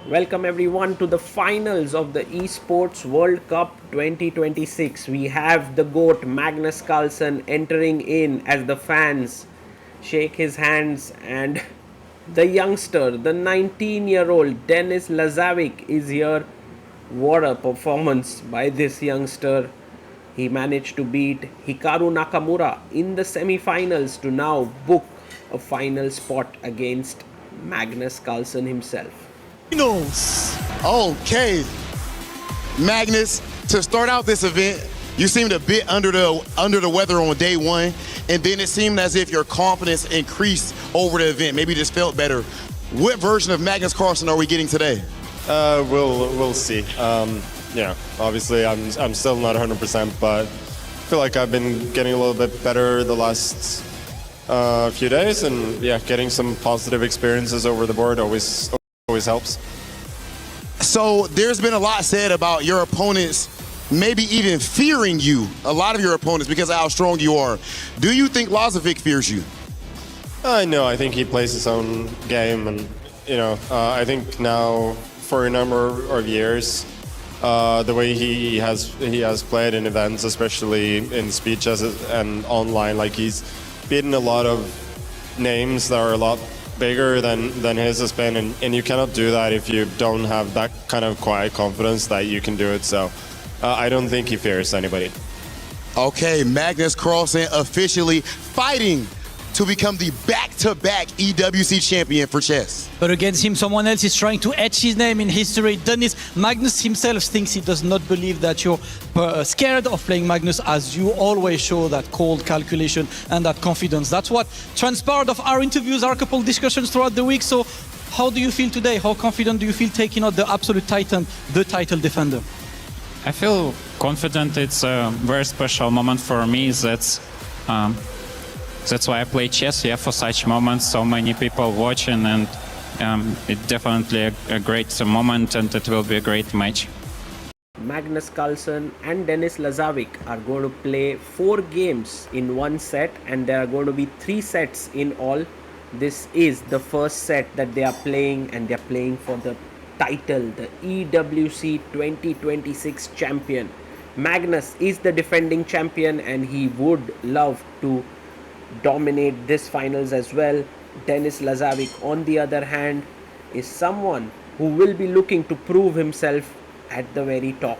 Welcome everyone to the finals of the Esports World Cup 2026. We have the GOAT Magnus Carlsen entering in as the fans shake his hands, and the youngster, the 19-year-old Denis Lazavik is here. What a performance by this youngster. He managed to beat Hikaru Nakamura in the semi-finals to now book a final spot against Magnus Carlsen himself. Finals. Okay, Magnus, to start out this event, you seemed a bit under the weather on day one, and then it seemed as if your confidence increased over the event. Maybe just felt better. What version of Magnus Carlsen are we getting today? We'll see. Obviously I'm still not 100%, but I feel like I've been getting a little bit better the last few days, and getting some positive experiences over the board always helps. So there's been a lot said about your opponents maybe even fearing you, a lot of your opponents, because of how strong you are. Do you think Lazavik fears you? No, I think he plays his own game, and I think now for a number of years, the way he has played in events, especially in speeches and online, like he's beaten a lot of names that are a lot bigger than his has been, and you cannot do that if you don't have that kind of quiet confidence that you can do it. So I don't think he fears anybody. Okay, Magnus Carlsen officially fighting to become the back-to-back EWC champion for chess. But against him, someone else is trying to etch his name in history. Denis, Magnus himself thinks he does not believe that you're scared of playing Magnus, as you always show that cold calculation and that confidence. That's what transpired of our interviews, our couple discussions throughout the week. So how do you feel today? How confident do you feel taking out the absolute titan, the title defender? I feel confident. It's a very special moment for me. That's why I play chess, for such moments, so many people watching, and it's definitely a great moment, and it will be a great match. Magnus Carlsen and Denis Lazavik are going to play 4 games in one set, and there are going to be 3 sets in all. This is the first set that they are playing, and they are playing for the title, the EWC 2026 champion. Magnus is the defending champion, and he would love to dominate this finals as well. Denis Lazavik, on the other hand, is someone who will be looking to prove himself at the very top.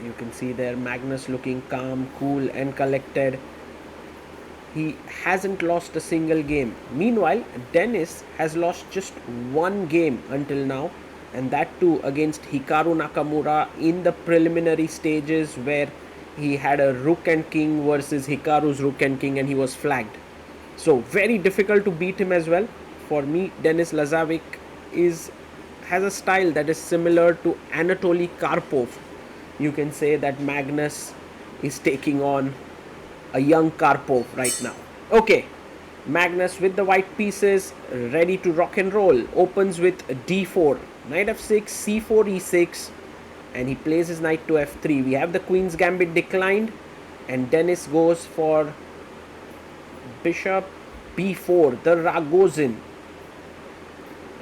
You can see there Magnus looking calm, cool and collected. He hasn't lost a single game. Meanwhile, Denis has lost just 1 game until now, and that too against Hikaru Nakamura in the preliminary stages, where he had a rook and king versus Hikaru's rook and king, and he was flagged. So very difficult to beat him as well. For me, Denis Lazavik has a style that is similar to Anatoly Karpov. You can say that Magnus is taking on a young Karpov right now. Okay, Magnus with the white pieces, ready to rock and roll. Opens with d4, knight f6, c4, e6, and he plays his knight to f3. We have the queen's gambit declined, and Denis goes for bishop b4, the Ragozin.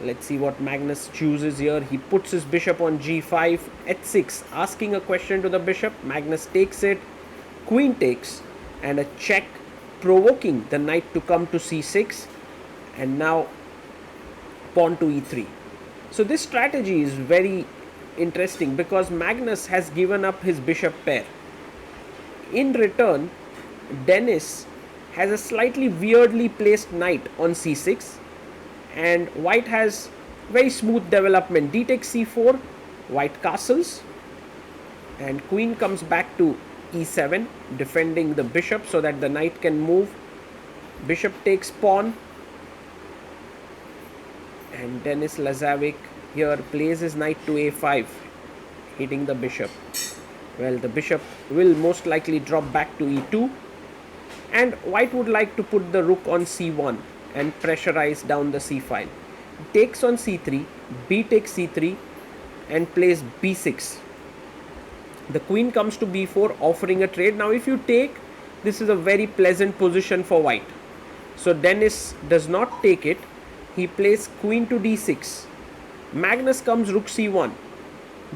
Let's see what Magnus chooses here. He puts his bishop on g5, h6, asking a question to the bishop. Magnus takes it, queen takes, and a check, provoking the knight to come to c6, and now pawn to e3. So this strategy is very interesting because Magnus has given up his bishop pair. In return, Denis has a slightly weirdly placed knight on c6, and white has very smooth development. D takes c4, white castles, and queen comes back to e7, defending the bishop so that the knight can move. Bishop takes pawn, and Denis Lazavik here plays his knight to a5, hitting the bishop. Well, the bishop will most likely drop back to e2, and white would like to put the rook on c1 and pressurize down the c file. Takes on c3, b takes c3, and plays b6. The queen comes to b4, offering a trade. Now if you take, this is a very pleasant position for white. So Denis does not take it. He plays queen to d6. Magnus comes rook c1,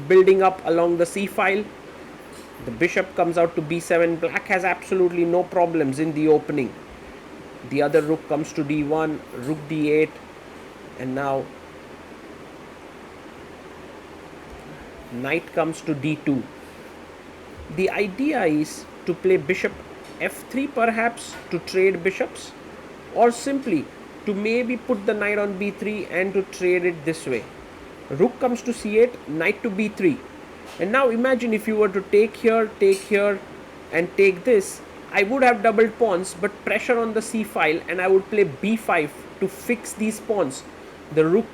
building up along the c file. The bishop comes out to b7. Black has absolutely no problems in the opening. The other rook comes to d1, rook d8, and now knight comes to d2. The idea is to play bishop f3 perhaps to trade bishops, or simply to maybe put the knight on b3 and to trade it this way. Rook comes to c8, knight to b3. And now imagine if you were to take here, and take this. I would have doubled pawns, but pressure on the c file, and I would play b5 to fix these pawns. The rook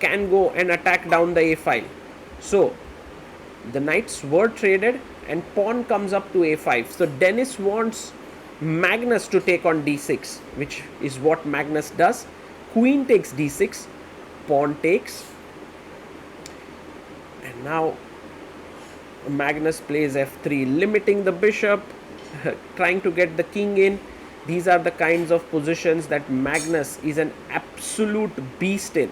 can go and attack down the a file. So the knights were traded and pawn comes up to a5. So Denis wants Magnus to take on d6, which is what Magnus does. Queen takes d6, pawn takes, and now Magnus plays f3, limiting the bishop, trying to get the king in. These are the kinds of positions that Magnus is an absolute beast in.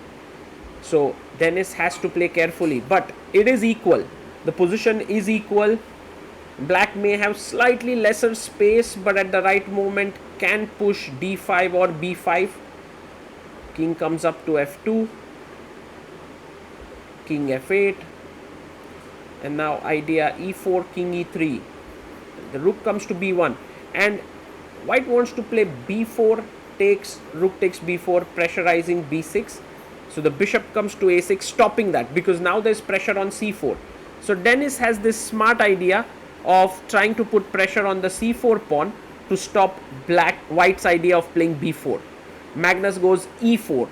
So Denis has to play carefully, but it is equal. The position is equal. Black may have slightly lesser space, but at the right moment can push d5 or b5. King comes up to f2, king f8, and now idea e4, king e3. The rook comes to b1, and white wants to play b4 takes, rook takes b4, pressurizing b6. So the bishop comes to a6, stopping that, because now there's pressure on c4. So Denis has this smart idea of trying to put pressure on the c4 pawn to stop white's idea of playing b4. Magnus goes e4,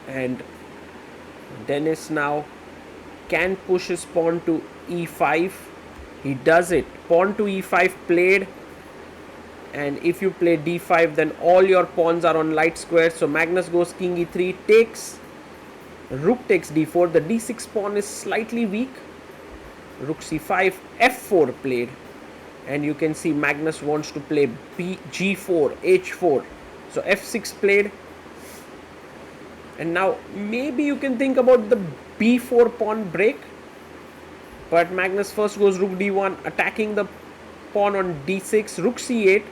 and Denis now can push his pawn to e5. He does it. Pawn to e5 played, and if you play d5, then all your pawns are on light squares. So Magnus goes king e3, takes, rook takes d4. The d6 pawn is slightly weak. Rook c5, f4 played, and you can see Magnus wants to play g4, h4. So f6 played, and now maybe you can think about the b4 pawn break, but Magnus first goes rook d1, attacking the pawn on d6, rook c8,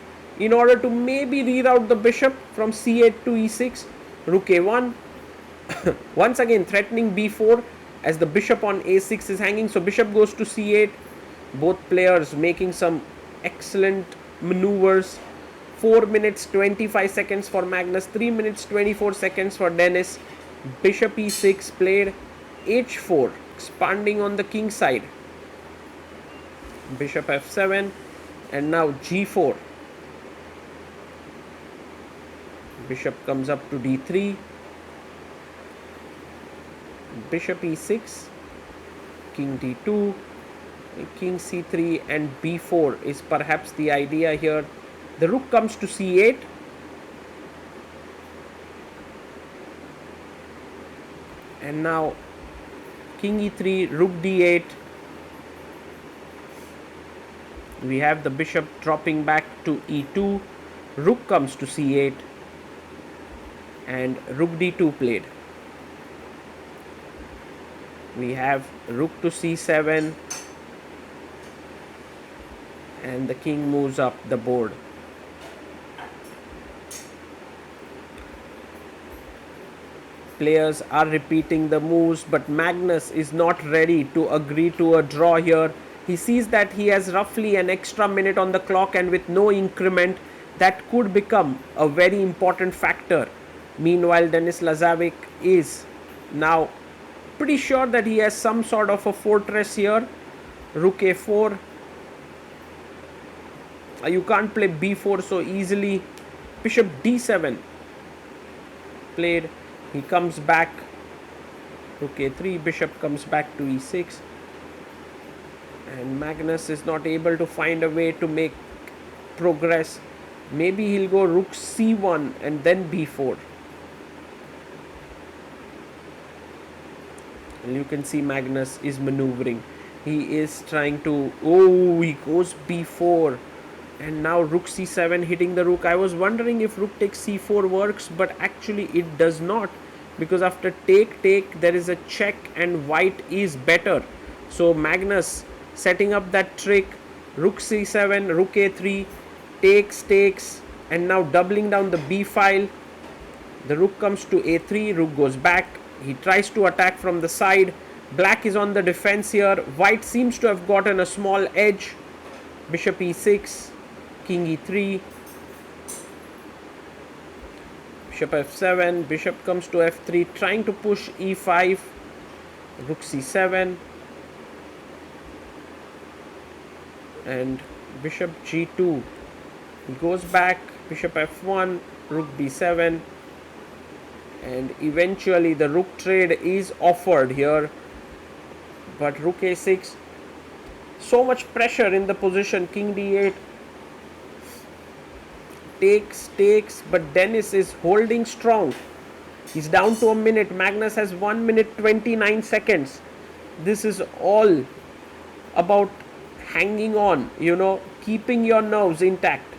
in order to maybe reroute the bishop from c8 to e6, rook a1, once again threatening b4 as the bishop on a6 is hanging. So bishop goes to c8, both players making some excellent maneuvers. 4 minutes 25 seconds for Magnus, 3 minutes 24 seconds for Denis. Bishop e6 played, h4, expanding on the king side, bishop f7, and now g4. Bishop comes up to d3, bishop e6, king d2, king c3, and b4 is perhaps the idea here. The rook comes to c8, and now king e3, rook d8. We have the bishop dropping back to e2, rook comes to c8, and rook d2 played. We have rook to c7, and the king moves up the board. Players are repeating the moves, but Magnus is not ready to agree to a draw here. He sees that he has roughly an extra minute on the clock, and with no increment, that could become a very important factor. Meanwhile, Denis Lazavik is now pretty sure that he has some sort of a fortress here. Rook a4. You can't play b4 so easily. Bishop d7 played. He comes back. Rook a3. Bishop comes back to e6. And Magnus is not able to find a way to make progress. Maybe he'll go rook c1 and then b4. And you can see Magnus is maneuvering. He is trying to... Oh, he goes b4. And now rook c7 hitting the rook. I was wondering if rook takes c4 works, but actually it does not, because after take there is a check and white is better. So Magnus setting up that trick, rook c7, rook a3, takes, and now doubling down the b file. The rook comes to a3, rook goes back, he tries to attack from the side. Black is on the defense here. White seems to have gotten a small edge. Bishop e6, king e3, bishop f7, bishop comes to f3, trying to push e5, rook c7, and bishop g2. He goes back, bishop f1, rook b7, and eventually the rook trade is offered here, but rook a6, so much pressure in the position, king d8, takes, but Denis is holding strong. He's down to a minute. Magnus has 1 minute 29 seconds. This is all about hanging on, keeping your nerves intact.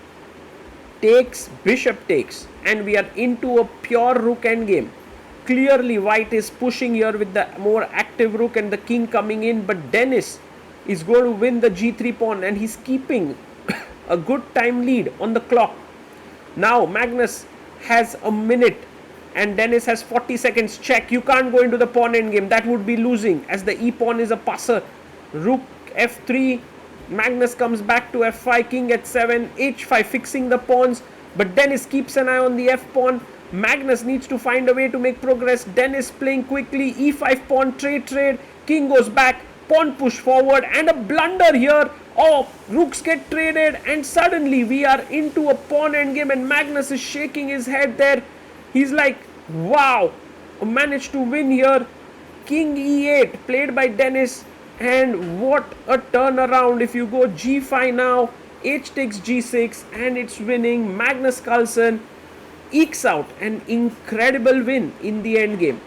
Takes, bishop takes, and we are into a pure rook endgame. Clearly white is pushing here with the more active rook and the king coming in, but Denis is going to win the g3 pawn, and he's keeping a good time lead on the clock. Now Magnus has a minute and Denis has 40 seconds. Check. You can't go into the pawn endgame. That would be losing, as the e pawn is a passer. Rook f3. Magnus comes back to f5. King h7. h5, fixing the pawns. But Denis keeps an eye on the f pawn. Magnus needs to find a way to make progress. Denis playing quickly. e5 pawn trade. King goes back. Pawn push forward, and a blunder here. Oh, rooks get traded, and suddenly we are into a pawn endgame, and Magnus is shaking his head there. He's like, wow, managed to win here. King e8 played by Denis, and what a turnaround. If you go g5 now, h takes g6, and it's winning. Magnus Carlsen ekes out an incredible win in the endgame.